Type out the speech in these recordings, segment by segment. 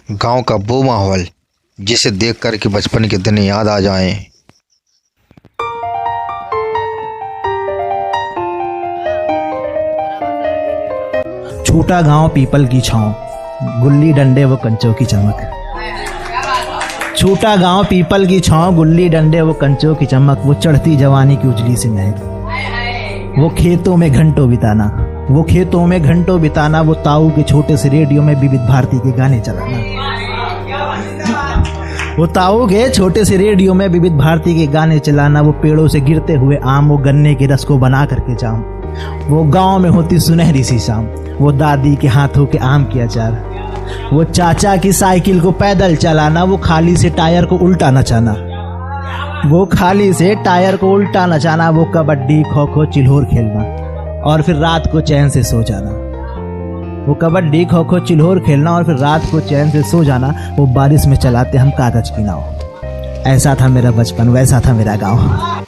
गांव का वो माहौल जिसे देख कर के बचपन के दिन याद आ जाएं। छोटा गांव पीपल की छाँव, गुल्ली डंडे वो कंचों की चमक। छोटा गांव पीपल की छाँव, गुल्ली डंडे वो कंचों की चमक। वो चढ़ती जवानी की उजली सी महक, वो खेतों में घंटों बिताना, वो खेतों में घंटों बिताना। वो ताऊ के छोटे से रेडियो में विविध भारती के गाने चलाना, वो ताऊ के छोटे से रेडियो में विविध भारती के गाने चलाना। वो पेड़ों से गिरते हुए आम, वो गन्ने के रस को बना करके जाम। वो गांव में होती सुनहरी सी शाम, वो दादी के हाथों के आम की अचार। वो चाचा की साइकिल को पैदल चलाना, वो खाली से टायर को उल्टा नचाना, वो खाली से टायर को उल्टा नचाना। वो कबड्डी खो खो चिल्होर खेलना और फिर रात को चैन से सो जाना। वो कबड्डी खो खो चिल्होर खेलना और फिर रात को चैन से सो जाना। वो बारिश में चलाते हम कागज की नाव। ऐसा था मेरा बचपन, वैसा था मेरा गाँव।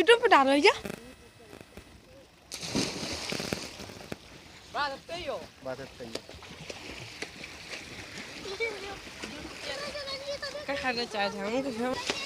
यूट्यूब पे डालो क्या? क्या खाना चाहते हैं हम?